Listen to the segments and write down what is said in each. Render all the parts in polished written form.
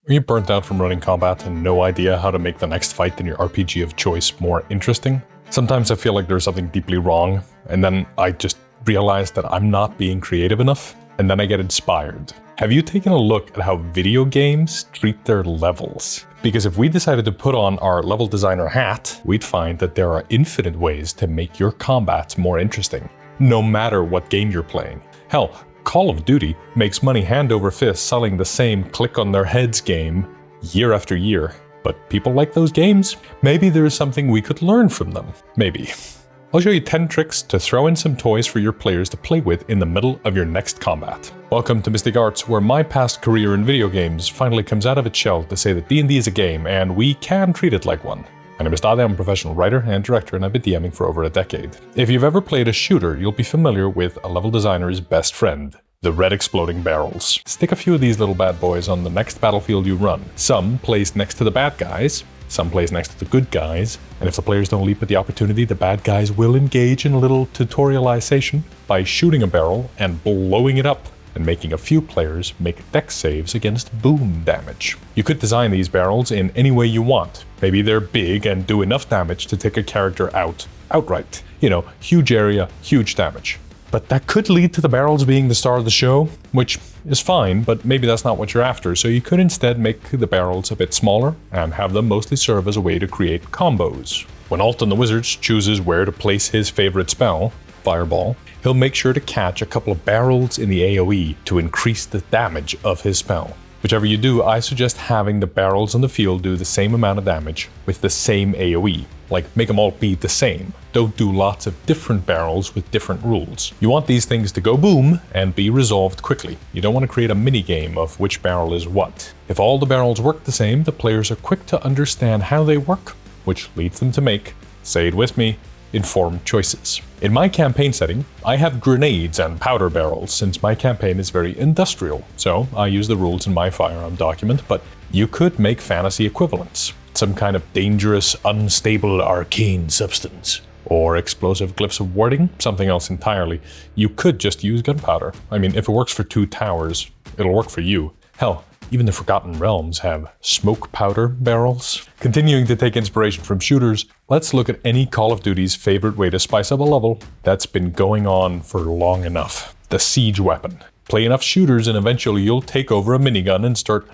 Are you burnt out from running combat and no idea how to make the next fight in your RPG of choice more interesting? Sometimes I feel like there's something deeply wrong, and then I just realize that I'm not being creative enough, and then I get inspired. Have you taken a look at how video games treat their levels? Because if we decided to put on our level designer hat, we'd find that there are infinite ways to make your combats more interesting, no matter what game you're playing. Hell, Call of Duty makes money hand over fist selling the same click on their heads game year after year. But people like those games. Maybe there is something we could learn from them. Maybe. I'll show you 10 tricks to throw in some toys for your players to play with in the middle of your next combat. Welcome to Mystic Arts, where my past career in video games finally comes out of its shell to say that D&D is a game and we can treat it like one. My name is Daði, I'm a professional writer and director, and I've been DMing for over a decade. If you've ever played a shooter, you'll be familiar with a level designer's best friend, the red exploding barrels. Stick a few of these little bad boys on the next battlefield you run. Some placed next to the bad guys, some placed next to the good guys, and if the players don't leap at the opportunity, the bad guys will engage in a little tutorialization by shooting a barrel and blowing it up, and making a few players make dex saves against boom damage. You could design these barrels in any way you want. Maybe they're big and do enough damage to take a character out outright. You know, huge area, huge damage. But that could lead to the barrels being the star of the show, which is fine, but maybe that's not what you're after. So you could instead make the barrels a bit smaller and have them mostly serve as a way to create combos. When Alton the Wizard chooses where to place his favorite spell, Fireball, he'll make sure to catch a couple of barrels in the AoE to increase the damage of his spell. Whichever you do, I suggest having the barrels on the field do the same amount of damage with the same AoE. Like, make them all be the same. Don't do lots of different barrels with different rules. You want these things to go boom and be resolved quickly. You don't want to create a mini game of which barrel is what. If all the barrels work the same, the players are quick to understand how they work, which leads them to make, say it with me, informed choices. In my campaign setting, I have grenades and powder barrels since my campaign is very industrial, so I use the rules in my firearm document, but you could make fantasy equivalents. Some kind of dangerous, unstable, arcane substance. Or explosive glyphs of warding, something else entirely. You could just use gunpowder. I mean, if it works for 2 towers, it'll work for you. Hell, even the Forgotten Realms have smoke powder barrels. Continuing to take inspiration from shooters, let's look at any Call of Duty's favorite way to spice up a level that's been going on for long enough. The siege weapon. Play enough shooters and eventually you'll take over a minigun and start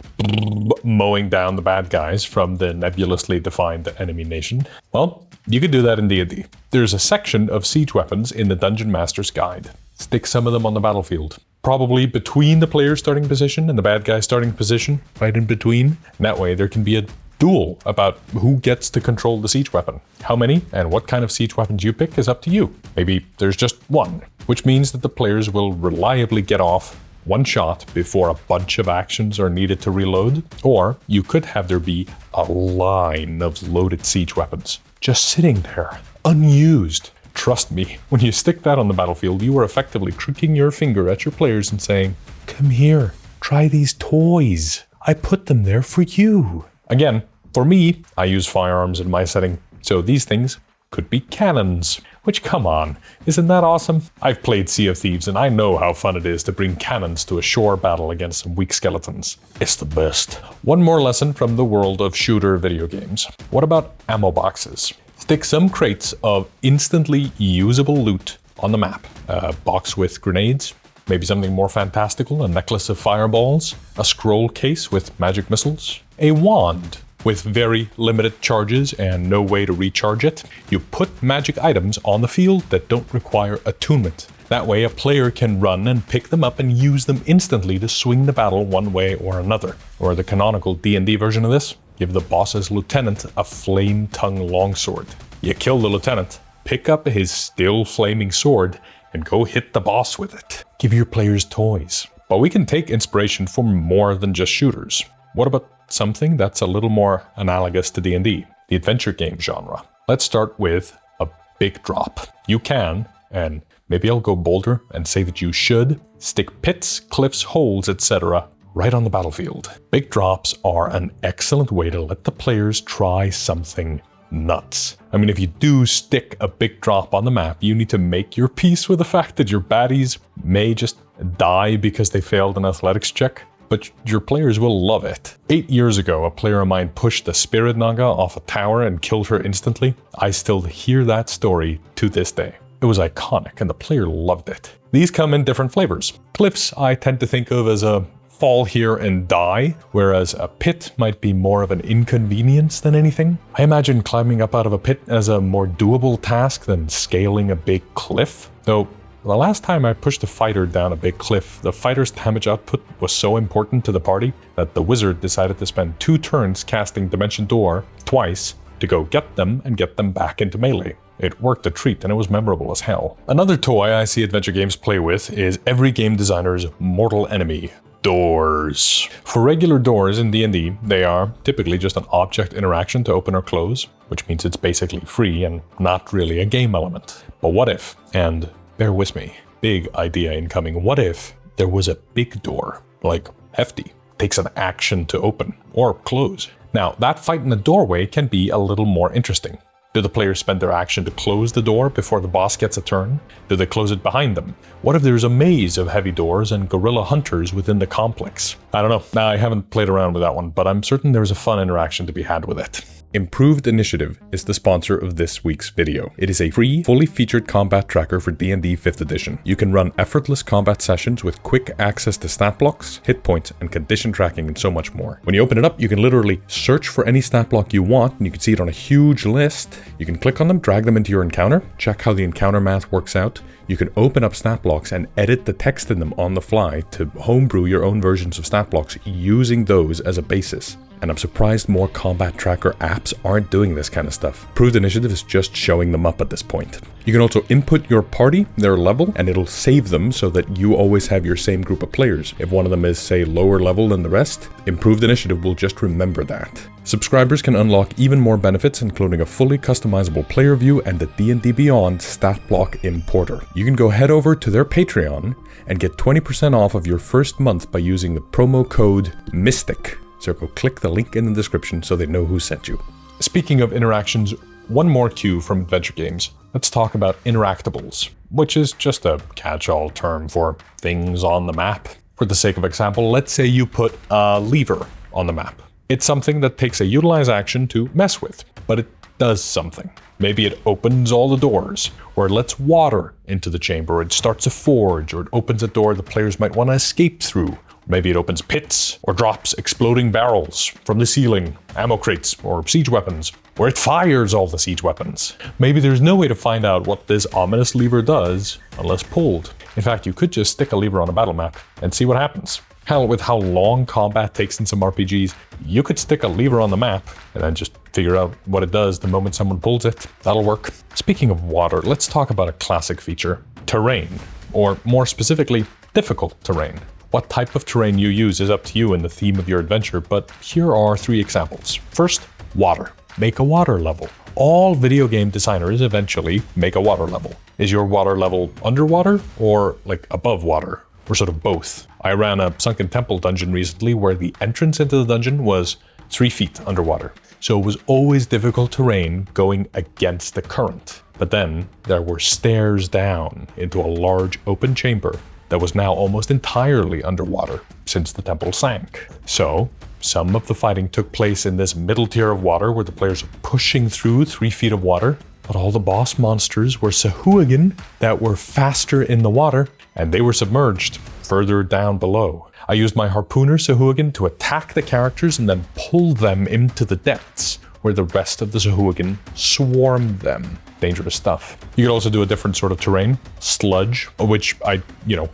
mowing down the bad guys from the nebulously defined enemy nation. Well, you could do that in D&D. There's a section of siege weapons in the Dungeon Master's Guide. Stick some of them on the battlefield. Probably between the player's starting position and the bad guy's starting position, right in between. And that way there can be a duel about who gets to control the siege weapon. How many and what kind of siege weapons you pick is up to you. Maybe there's just one, which means that the players will reliably get off one shot before a bunch of actions are needed to reload. Or you could have there be a line of loaded siege weapons just sitting there, unused. Trust me, when you stick that on the battlefield, you are effectively crooking your finger at your players and saying, "Come here, try these toys. I put them there for you." Again, for me, I use firearms in my setting, so these things could be cannons. Which, come on, isn't that awesome? I've played Sea of Thieves and I know how fun it is to bring cannons to a shore battle against some weak skeletons. It's the best. One more lesson from the world of shooter video games. What about ammo boxes? Stick some crates of instantly usable loot on the map. A box with grenades, maybe something more fantastical, a necklace of fireballs, a scroll case with magic missiles, a wand with very limited charges and no way to recharge it. You put magic items on the field that don't require attunement. That way a player can run and pick them up and use them instantly to swing the battle one way or another. Or the canonical D&D version of this, give the boss's lieutenant a flame-tongue longsword. You kill the lieutenant, pick up his still flaming sword, and go hit the boss with it. Give your players toys. But we can take inspiration from more than just shooters. What about something that's a little more analogous to D&D, the adventure game genre? Let's start with a big drop. You can, and maybe I'll go bolder and say that you should, stick pits, cliffs, holes, etc. right on the battlefield. Big drops are an excellent way to let the players try something nuts. I mean, if you do stick a big drop on the map, you need to make your peace with the fact that your baddies may just die because they failed an athletics check. but your players will love it. 8 years ago, a player of mine pushed the Spirit Naga off a tower and killed her instantly. I still hear that story to this day. It was iconic and the player loved it. These come in different flavors. Cliffs I tend to think of as a fall here and die, whereas a pit might be more of an inconvenience than anything. I imagine climbing up out of a pit as a more doable task than scaling a big cliff. Though, the last time I pushed a fighter down a big cliff, the fighter's damage output was so important to the party that the wizard decided to spend 2 turns casting Dimension Door twice to go get them and get them back into melee. It worked a treat and it was memorable as hell. Another toy I see adventure games play with is every game designer's mortal enemy. Doors. For regular doors in D&D, they are typically just an object interaction to open or close, which means it's basically free and not really a game element. But what if, and bear with me, big idea incoming, what if there was a big door, like hefty, takes an action to open or close? Now, that fight in the doorway can be a little more interesting. Do the players spend their action to close the door before the boss gets a turn? Do they close it behind them? What if there's a maze of heavy doors and gorilla hunters within the complex? I don't know. Now, I haven't played around with that one, but I'm certain there's a fun interaction to be had with it. Improved Initiative is the sponsor of this week's video. It is a free, fully featured combat tracker for D&D 5th edition. You can run effortless combat sessions with quick access to stat blocks, hit points, and condition tracking, and so much more. When you open it up, you can literally search for any stat block you want, and you can see it on a huge list. You can click on them, drag them into your encounter, check how the encounter math works out. You can open up stat blocks and edit the text in them on the fly to homebrew your own versions of stat blocks using those as a basis. And I'm surprised more combat tracker apps aren't doing this kind of stuff. Improved Initiative is just showing them up at this point. You can also input your party, their level, and it'll save them so that you always have your same group of players. If one of them is, say, lower level than the rest, Improved Initiative will just remember that. Subscribers can unlock even more benefits, including a fully customizable player view and the D&D Beyond stat block importer. You can go head over to their Patreon and get 20% off of your first month by using the promo code MYSTIC. So go click the link in the description so they know who sent you. Speaking of interactions, one more cue from adventure games. Let's talk about Interactables, which is just a catch-all term for things on the map. For the sake of example, let's say you put a lever on the map. It's something that takes a utilize action to mess with, but it does something. Maybe it opens all the doors, or it lets water into the chamber, or it starts a forge, or it opens a door the players might want to escape through. Maybe it opens pits, or drops exploding barrels from the ceiling, ammo crates, or siege weapons, or it fires all the siege weapons. Maybe there's no way to find out what this ominous lever does unless pulled. In fact, you could just stick a lever on a battle map and see what happens. Hell, with how long combat takes in some RPGs, you could stick a lever on the map and then just figure out what it does the moment someone pulls it. That'll work. Speaking of water, let's talk about a classic feature, terrain, or more specifically, difficult terrain. What type of terrain you use is up to you and the theme of your adventure, but here are 3 examples. First, water. Make a water level. All video game designers eventually make a water level. Is your water level underwater or like above water? Or sort of both? I ran a Sunken Temple dungeon recently where the entrance into the dungeon was 3 feet underwater. So it was always difficult terrain going against the current. But then there were stairs down into a large open chamber that was now almost entirely underwater since the temple sank. So some of the fighting took place in this middle tier of water where the players were pushing through 3 feet of water, but all the boss monsters were Sahuagin that were faster in the water, and they were submerged further down below. I used my harpooner Sahuagin to attack the characters and then pull them into the depths where the rest of the Sahuagin swarmed them. Dangerous stuff. You could also do a different sort of terrain, sludge, which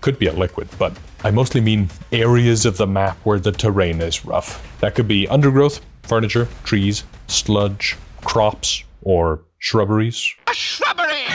could be a liquid, but I mostly mean areas of the map where the terrain is rough. That could be undergrowth, furniture, trees, sludge, crops, or shrubberies. A shrubbery!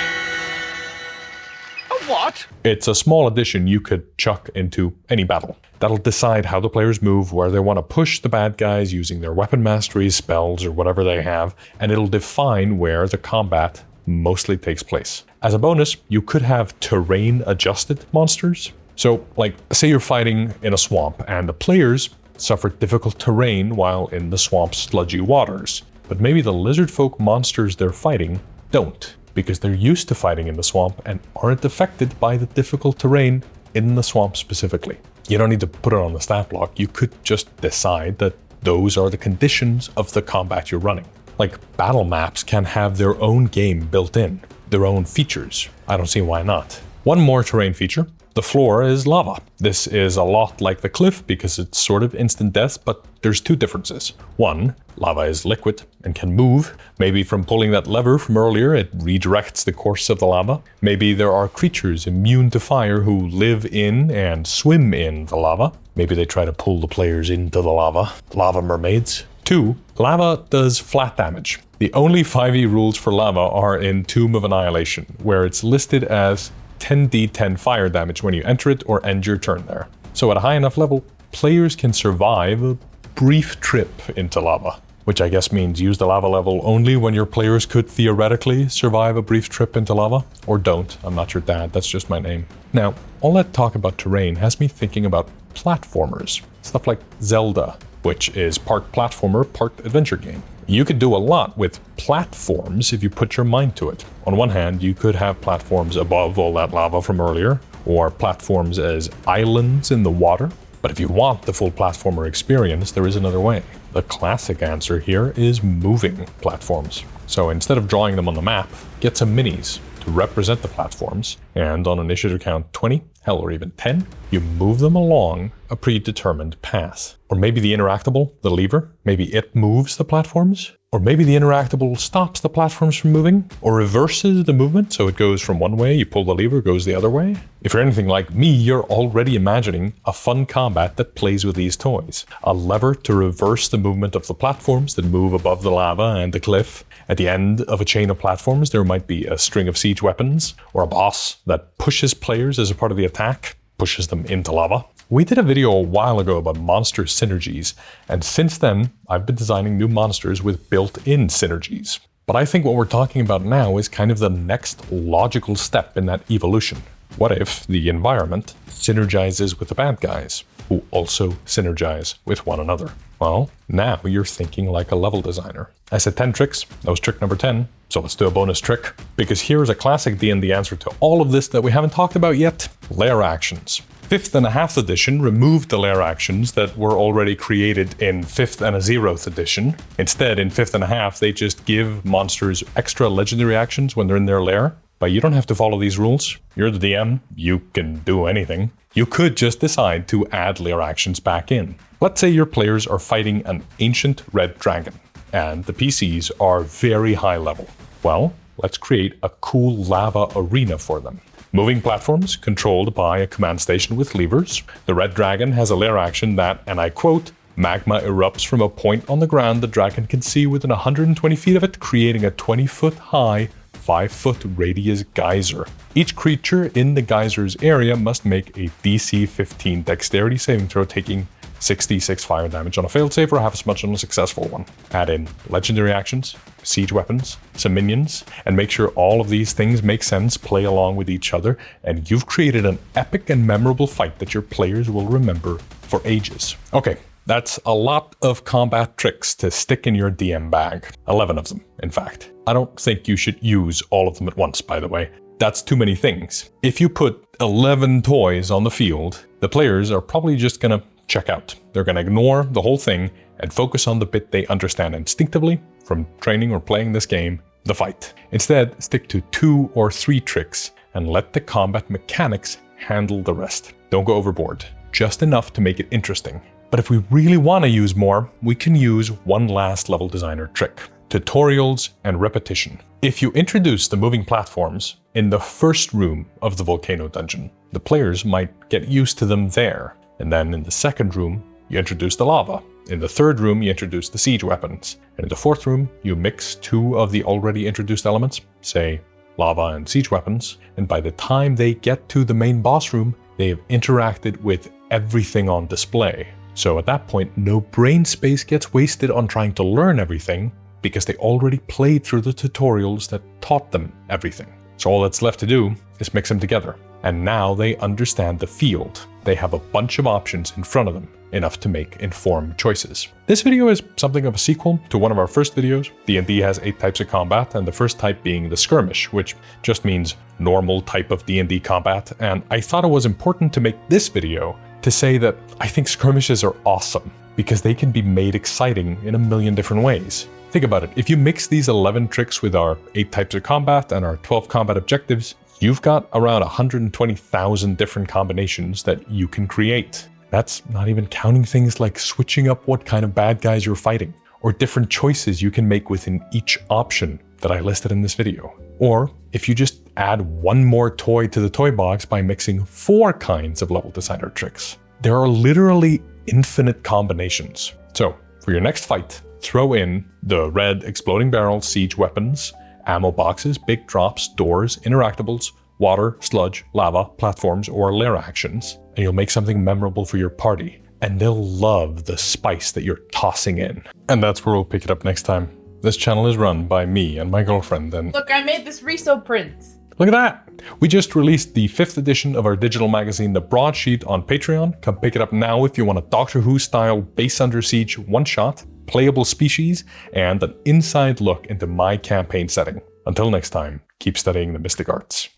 A what? It's a small addition you could chuck into any battle. That'll decide how the players move, where they want to push the bad guys using their weapon mastery, spells, or whatever they have, and it'll define where the combat mostly takes place. As a bonus, you could have terrain-adjusted monsters. So, like, say you're fighting in a swamp, and the players suffer difficult terrain while in the swamp's sludgy waters. But maybe the lizard folk monsters they're fighting don't, because they're used to fighting in the swamp and aren't affected by the difficult terrain in the swamp specifically. You don't need to put it on the stat block. You could just decide that those are the conditions of the combat you're running. Like, battle maps can have their own game built in, their own features. I don't see why not. One more terrain feature. The floor is lava. This is a lot like the cliff because it's sort of instant death, but there's two differences. One, lava is liquid and can move. Maybe from pulling that lever from earlier, it redirects the course of the lava. Maybe there are creatures immune to fire who live in and swim in the lava. Maybe they try to pull the players into the lava. Lava mermaids. Two, lava does flat damage. The only 5e rules for lava are in Tomb of Annihilation, where it's listed as 10d10 fire damage when you enter it or end your turn there. So at a high enough level, players can survive a brief trip into lava, which I guess means use the lava level only when your players could theoretically survive a brief trip into lava. Or don't, I'm not your dad, that's just my name. Now, all that talk about terrain has me thinking about platformers. Stuff like Zelda, which is part platformer, part adventure game. You could do a lot with platforms if you put your mind to it. On one hand, you could have platforms above all that lava from earlier, or platforms as islands in the water. But if you want the full platformer experience, there is another way. The classic answer here is moving platforms. So instead of drawing them on the map, get some minis to represent the platforms, and on initiative count 20, hell, or even 10, you move them along a predetermined path. Or maybe the interactable, the lever, maybe it moves the platforms. Or maybe the interactable stops the platforms from moving, or reverses the movement so it goes from one way, you pull the lever, goes the other way. If you're anything like me, you're already imagining a fun combat that plays with these toys. A lever to reverse the movement of the platforms that move above the lava and the cliff. At the end of a chain of platforms, there might be a string of siege weapons, or a boss that pushes players as a part of the attack, pushes them into lava. We did a video a while ago about monster synergies, and since then, I've been designing new monsters with built-in synergies. But I think what we're talking about now is kind of the next logical step in that evolution. What if the environment synergizes with the bad guys, who also synergize with one another? Well, now you're thinking like a level designer. I said 10 tricks, that was trick number 10, so let's do a bonus trick. Because here's a classic D&D answer to all of this that we haven't talked about yet: Lair Actions. 5th and a half edition removed the lair actions that were already created in 5th and a 0th edition. Instead, in 5th and a half, they just give monsters extra legendary actions when they're in their lair. But you don't have to follow these rules. You're the DM, you can do anything. You could just decide to add lair actions back in. Let's say your players are fighting an ancient red dragon, and the PCs are very high level. Well, let's create a cool lava arena for them. Moving platforms controlled by a command station with levers. The red dragon has a lair action that, and I quote, magma erupts from a point on the ground the dragon can see within 120 feet of it, creating a 20-foot high, 5-foot radius geyser. Each creature in the geyser's area must make a DC 15 dexterity saving throw, taking 66 fire damage on a failed save or half as much on a successful one. Add in legendary actions, siege weapons, some minions, and make sure all of these things make sense, play along with each other, and you've created an epic and memorable fight that your players will remember for ages. Okay, that's a lot of combat tricks to stick in your DM bag. 11 of them, in fact. I don't think you should use all of them at once, by the way. That's too many things. If you put 11 toys on the field, the players are probably just gonna check out. They're gonna ignore the whole thing and focus on the bit they understand instinctively from training or playing this game, the fight. Instead, stick to 2 or 3 tricks and let the combat mechanics handle the rest. Don't go overboard, just enough to make it interesting. But if we really want to use more, we can use one last level designer trick: tutorials and repetition. If you introduce the moving platforms in the first room of the volcano dungeon, the players might get used to them there. And then in the second room, you introduce the lava. In the third room, you introduce the siege weapons. And in the fourth room, you mix 2 of the already introduced elements, say lava and siege weapons. And by the time they get to the main boss room, they have interacted with everything on display. So at that point, no brain space gets wasted on trying to learn everything, because they already played through the tutorials that taught them everything. So all that's left to do is mix them together. And now they understand the field. They have a bunch of options in front of them, enough to make informed choices. This video is something of a sequel to one of our first videos. D&D has 8 types of combat, and the first type being the skirmish, which just means normal type of D&D combat. And I thought it was important to make this video to say that I think skirmishes are awesome because they can be made exciting in a million different ways. Think about it, if you mix these 11 tricks with our 8 types of combat and our 12 combat objectives, you've got around 120,000 different combinations that you can create. That's not even counting things like switching up what kind of bad guys you're fighting, or different choices you can make within each option that I listed in this video. Or if you just add one more toy to the toy box by mixing 4 kinds of level designer tricks. There are literally infinite combinations. So for your next fight, throw in the red exploding barrels, siege weapons, ammo boxes, big drops, doors, interactables, water, sludge, lava, platforms, or lair actions, and you'll make something memorable for your party. And they'll love the spice that you're tossing in. And that's where we'll pick it up next time. This channel is run by me and my girlfriend, and look, I made this Riso Print. Look at that! We just released the 5th edition of our digital magazine, The Broadsheet, on Patreon. Come pick it up now if you want a Doctor Who style Base Under Siege one-shot, playable species, and an inside look into my campaign setting. Until next time, keep studying the mystic arts.